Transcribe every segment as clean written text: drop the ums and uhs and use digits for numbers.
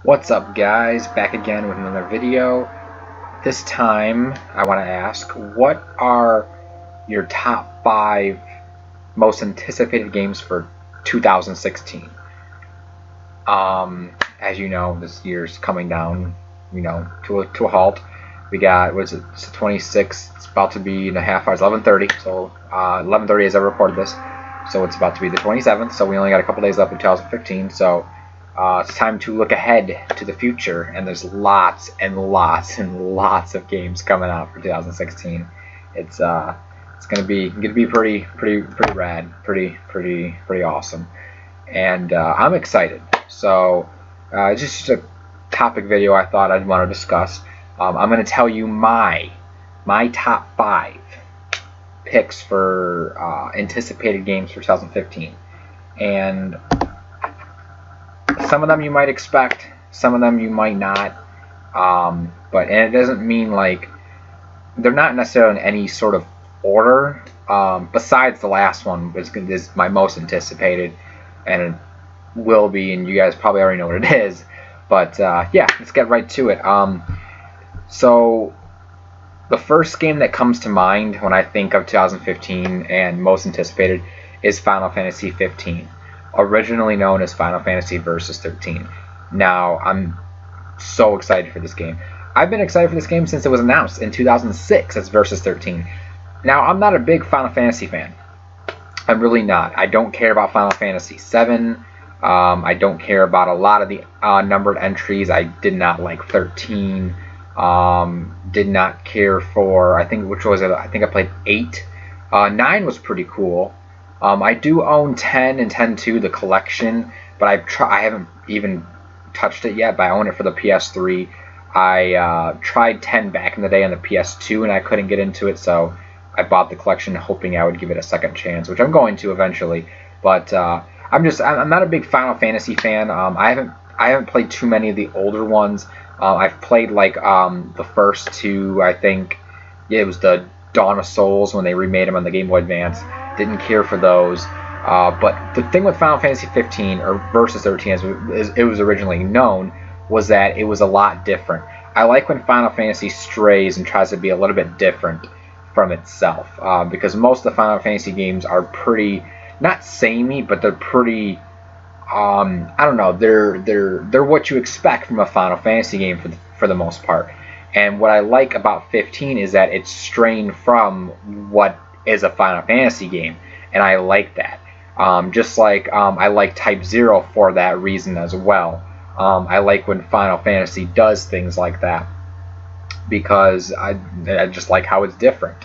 What's up, guys? Back again with another video. This time I want to ask, what are your top 5 most anticipated games for 2016? As you know, this year's coming down, to a halt. We got, what is it, it's the 26th, it's about to be in a half hour, it's 11:30, so 11:30 as I recorded this, so it's about to be the 27th, so we only got a couple days left in 2015, so it's time to look ahead to the future, and there's lots and lots and lots of games coming out for 2016. It's gonna be pretty rad, pretty awesome, and I'm excited. So just a topic video I thought I'd want to discuss. I'm gonna tell you my top 5 picks for anticipated games for 2015, and some of them you might expect, some of them you might not, and it doesn't mean like they're not necessarily in any sort of order. Besides the last one is my most anticipated, and it will be, and you guys probably already know what it is. But yeah, let's get right to it. So the first game that comes to mind when I think of 2015 and most anticipated is Final Fantasy 15. Originally known as Final Fantasy Versus 13. Now, I'm so excited for this game. I've been excited for this game since it was announced in 2006 as Versus 13. Now, I'm not a big Final Fantasy fan. I'm really not. I don't care about Final Fantasy 7. I don't care about a lot of the numbered entries. I did not like 13. Did not care for, I think I played 8. 9 was pretty cool. I do own 10 and 10-2, the collection, but I haven't even touched it yet, but I own it for the PS3. I tried 10 back in the day on the PS2, and I couldn't get into it, so I bought the collection hoping I would give it a second chance, which I'm going to eventually. But I'm not a big Final Fantasy fan. I haven't played too many of the older ones. I've played like the first 2, I think. Yeah, it was the Dawn of Souls when they remade them on the Game Boy Advance. Didn't care for those. But the thing with Final Fantasy 15, or Versus 13 as it was originally known, was that it was a lot different. I like when Final Fantasy strays and tries to be a little bit different from itself, because most of the Final Fantasy games are pretty, not samey, but they're pretty, I don't know, they're what you expect from a Final Fantasy game for the most part. And what I like about 15 is that it's straying from what is a Final Fantasy game, and I like that. Just like I like Type 0 for that reason as well. I like when Final Fantasy does things like that, because I just like how it's different.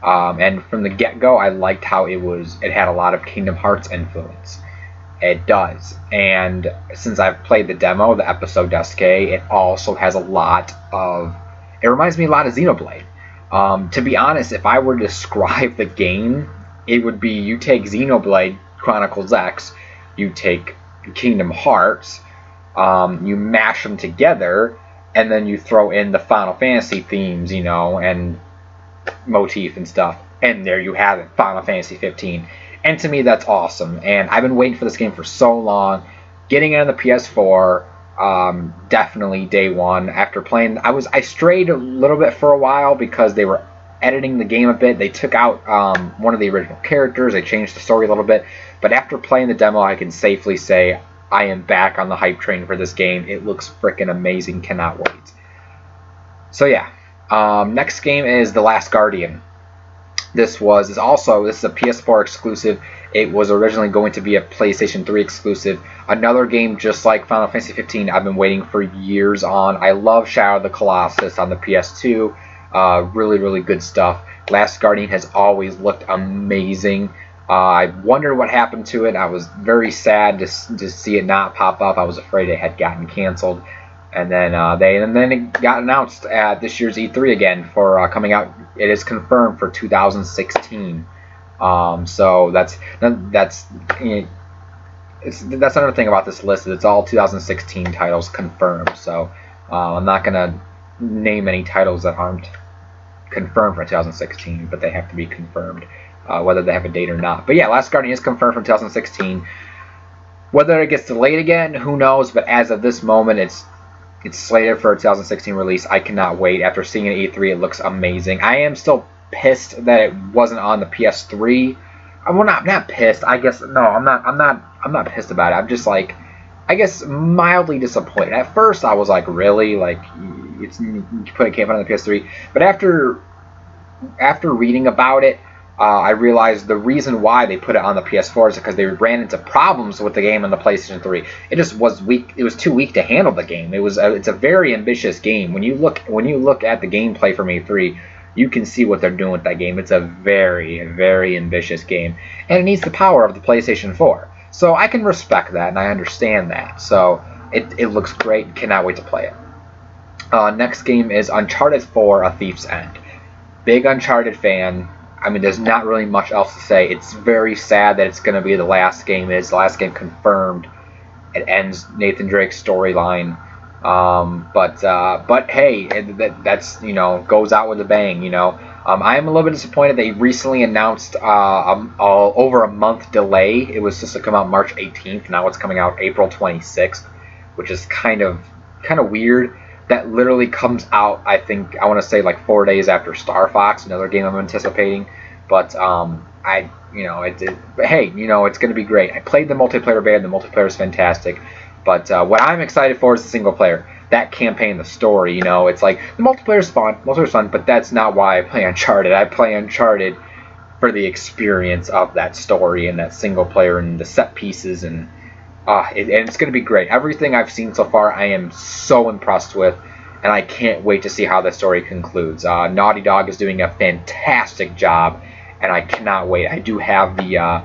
And from the get-go, I liked how it had a lot of Kingdom Hearts influence. It does. And since I've played the demo, the episode Desuke, it also has a lot of... It reminds me a lot of Xenoblade. To be honest, if I were to describe the game, it would be you take Xenoblade Chronicles X, you take Kingdom Hearts, you mash them together, and then you throw in the Final Fantasy themes, and motif and stuff, and there you have it, Final Fantasy 15. And to me, that's awesome. And I've been waiting for this game for so long. Getting it on the PS4, definitely day one. After playing, I strayed a little bit for a while because they were editing the game a bit. They took out one of the original characters. They changed the story a little bit. But after playing the demo, I can safely say I am back on the hype train for this game. It looks freaking amazing. Cannot wait. So yeah, next game is The Last Guardian. This is a PS4 exclusive. It was originally going to be a PlayStation 3 exclusive. Another game just like Final Fantasy 15 I've been waiting for years on. I love Shadow of the Colossus on the PS2. Really good stuff. Last Guardian has always looked amazing. I wondered what happened to it. I was very sad to see it not pop up. I was afraid it had gotten canceled. And then it got announced at this year's E3 again for coming out. It is confirmed for 2016. So that's another thing about this list. It's all 2016 titles confirmed. So I'm not gonna name any titles that aren't confirmed for 2016, but they have to be confirmed, whether they have a date or not. But yeah, Last Guardian is confirmed for 2016. Whether it gets delayed again, who knows? But as of this moment, it's slated for a 2016 release. I cannot wait. After seeing it at E3, it looks amazing. I am still pissed that it wasn't on the PS3. Well, not pissed. I guess no. I'm not pissed about it. I'm just like, I guess mildly disappointed. At first, I was like, really, like, you put a game on the PS3. But after reading about it, I realized the reason why they put it on the PS4 is because they ran into problems with the game on the PlayStation 3. It just was weak. It was too weak to handle the game. It's a very ambitious game. When you look at the gameplay from E3, you can see what they're doing with that game. It's a very, very ambitious game, and it needs the power of the PlayStation 4. So I can respect that, and I understand that. So it looks great. Cannot wait to play it. Next game is Uncharted 4: A Thief's End. Big Uncharted fan. I mean, there's not really much else to say. It's very sad that it's going to be the last game. It's the last game confirmed. It ends Nathan Drake's storyline. But hey, that's goes out with a bang. I am a little bit disappointed. They recently announced over a month delay. It was supposed to come out March 18th. Now it's coming out April 26th, which is kind of weird. That literally comes out, I think, I want to say like 4 days after Star Fox, another game I'm anticipating. But hey, it's going to be great. I played the multiplayer beta. The multiplayer is fantastic. But what I'm excited for is the single player. That campaign, the story, it's like the multiplayer's fun, but that's not why I play Uncharted. I play Uncharted for the experience of that story and that single player and the set pieces and it's going to be great. Everything I've seen so far, I am so impressed with, and I can't wait to see how the story concludes. Naughty Dog is doing a fantastic job, and I cannot wait. I do have the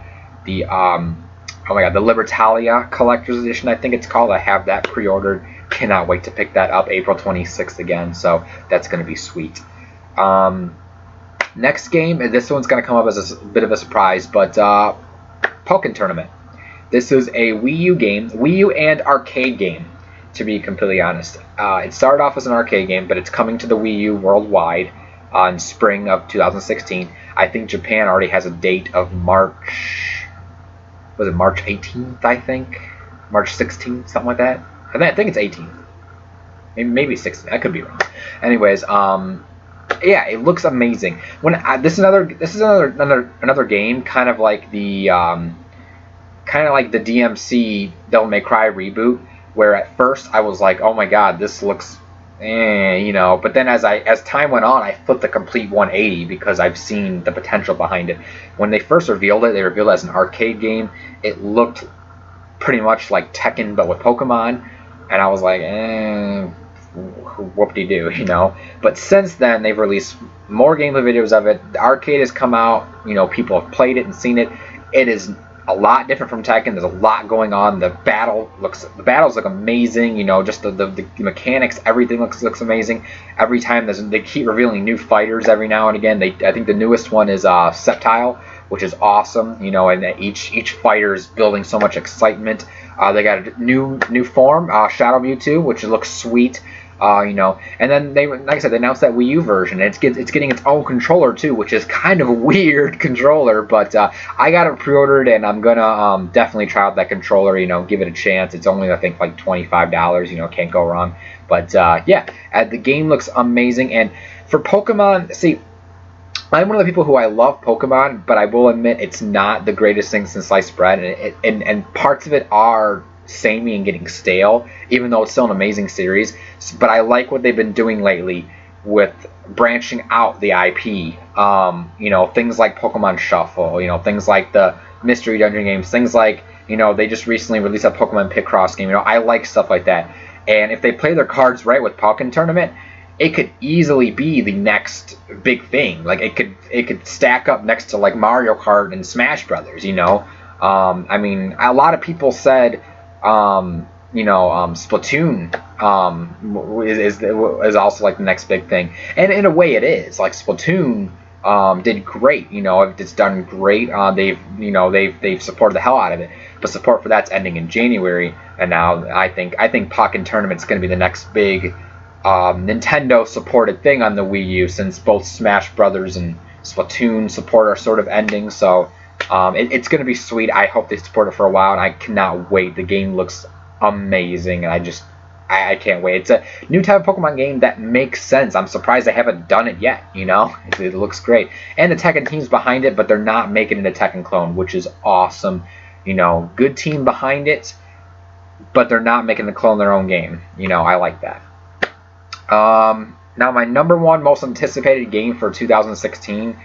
Libertalia Collector's Edition, I think it's called. I have that pre-ordered. Cannot wait to pick that up April 26th again, so that's going to be sweet. Next game, this one's going to come up as a bit of a surprise, but Pokken Tournament. This is a Wii U game, Wii U and arcade game, to be completely honest. It started off as an arcade game, but it's coming to the Wii U worldwide in spring of 2016. I think Japan already has a date of March 18th, I think? March 16th, something like that? I think it's 18th. Maybe 16th. I could be wrong. Anyways, yeah, it looks amazing. This is another game, kind of like the DMC Devil May Cry reboot, where at first I was like, oh my god, this looks but then as time went on, I flipped the complete 180 because I've seen the potential behind it. When they first revealed it, they revealed it as an arcade game. It looked pretty much like Tekken but with Pokemon, and I was like, whoop-de-doo, But since then, they've released more gameplay videos of it. The arcade has come out, people have played it and seen it. It is a lot different from Tekken. There's a lot going on. The battles look amazing. Just the mechanics, everything looks amazing. Every time they keep revealing new fighters every now and again. I think the newest one is Sceptile, which is awesome. And each fighter is building so much excitement. They got a new form, Shadow Mewtwo, which looks sweet. And then they announced that Wii U version. And it's getting its own controller too, which is kind of a weird controller. But I got it pre-ordered, and I'm gonna definitely try out that controller. Give it a chance. It's only, I think, like $25. Can't go wrong. But yeah, the game looks amazing. And for Pokemon, see, I'm one of the people who I love Pokemon, but I will admit it's not the greatest thing since sliced bread, and parts of it are samey and getting stale, even though it's still an amazing series. But I like what they've been doing lately with branching out the IP. Things like Pokemon Shuffle, things like the Mystery Dungeon games, things like, they just recently released a Pokemon Picross game. I like stuff like that. And if they play their cards right with Pokken Tournament, it could easily be the next big thing. Like it could stack up next to like Mario Kart and Smash Brothers. I mean, a lot of people said Splatoon is also like the next big thing, and in a way it is. Like Splatoon did great. It's done great. They've supported the hell out of it, but support for that's ending in January, and now I think Pokken Tournament's going to be the next big Nintendo supported thing on the Wii U, since both Smash Brothers and Splatoon support are sort of ending. So It's going to be sweet. I hope they support it for a while, and I cannot wait. The game looks amazing, and I can't wait. It's a new type of Pokemon game that makes sense. I'm surprised they haven't done it yet, you know? It looks great. And the Tekken team's behind it, but they're not making it a Tekken clone, which is awesome. You know, good team behind it, but they're not making the clone their own game. You know, I like that. Now, my number one most anticipated game for 2016,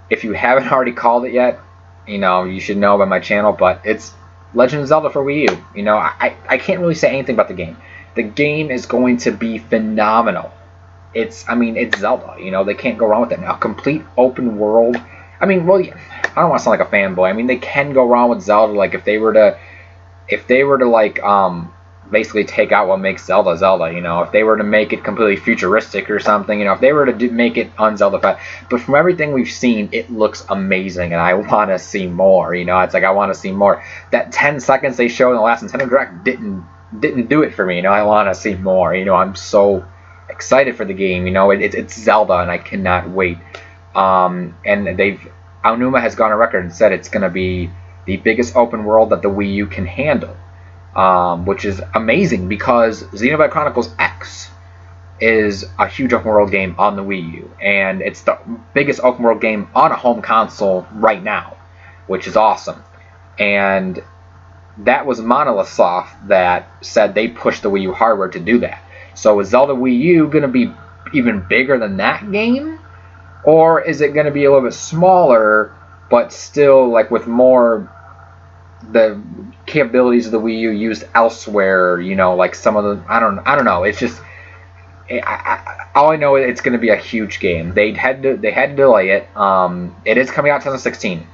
if you haven't already called it yet, you know, you should know by my channel, but it's Legend of Zelda for Wii U. You know, I can't really say anything about the game. The game is going to be phenomenal. I mean, it's Zelda. You know, they can't go wrong with it. A complete open world. I mean, well, I don't want to sound like a fanboy. I mean, they can go wrong with Zelda. Like, if they were to like, basically take out what makes Zelda Zelda, you know, if they were to make it completely futuristic or something, you know, if they were to make it un-Zelda-fied. But from everything we've seen, it looks amazing, and I want to see more, you know. It's like I want to see more. That 10 seconds they showed in the last Nintendo Direct didn't do it for me, you know. I want to see more, you know. I'm so excited for the game, you know. It's Zelda, and I cannot wait. And Aonuma has gone on record and said it's going to be the biggest open world that the Wii U can handle. Which is amazing because Xenoblade Chronicles X is a huge open world game on the Wii U, and it's the biggest open world game on a home console right now, which is awesome. And that was Monolith Soft that said they pushed the Wii U hardware to do that. So is Zelda Wii U going to be even bigger than that game? Or is it going to be a little bit smaller, but still like with more the capabilities of the Wii U used elsewhere, you know, like some of the I don't know. It's just all I know is it's going to be a huge game. They had to delay it. It is coming out 2016.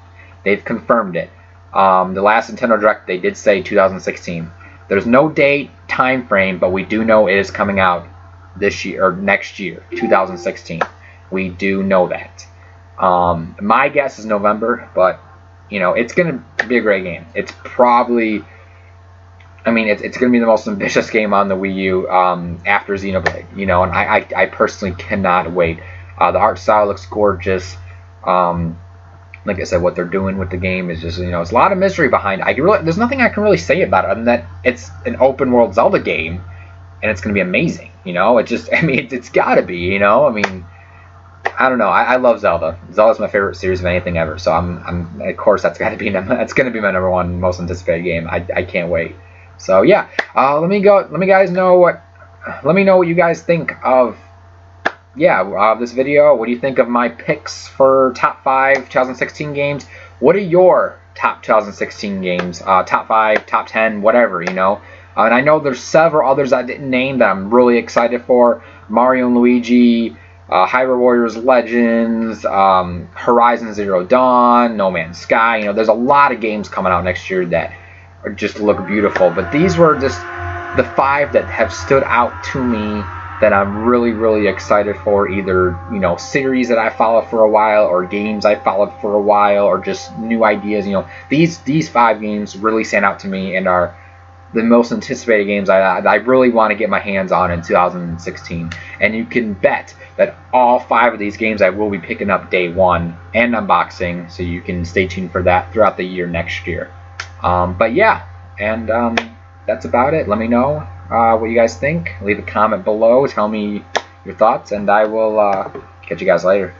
They've confirmed it. The last Nintendo Direct they did say 2016. There's no date, time frame, but we do know it is coming out this year or next year, 2016. We do know that. My guess is November, but you know, it's going to be a great game. It's probably, I mean, it's going to be the most ambitious game on the Wii U after Xenoblade, you know, and I personally cannot wait. The art style looks gorgeous. Like I said, what they're doing with the game is just, you know, it's a lot of mystery behind it. There's nothing I can really say about it other than that it's an open world Zelda game, and it's going to be amazing, you know. It just, I mean, it's got to be, you know. I mean, I don't know. I love Zelda. Zelda's my favorite series of anything ever. So I'm of course that's going to be my number one most anticipated game. I can't wait. So yeah, let me know what you guys think of this video. What do you think of my picks for top 5 2016 games? What are your top 2016 games? Top 5, top 10, whatever, you know. And I know there's several others I didn't name that I'm really excited for. Mario and Luigi, Hyrule Warriors Legends, Horizon Zero Dawn, No Man's Sky. You know, there's a lot of games coming out next year that just look beautiful. But these were just the 5 that have stood out to me that I'm really, really excited for. Either, you know, series that I followed for a while, or games I followed for a while, or just new ideas. You know, these 5 games really stand out to me and are the most anticipated games I really want to get my hands on in 2016. And you can bet that all 5 of these games I will be picking up day one and unboxing, so you can stay tuned for that throughout the year next year. But yeah, and that's about it. Let me know what you guys think. Leave a comment below. Tell me your thoughts, and I will catch you guys later.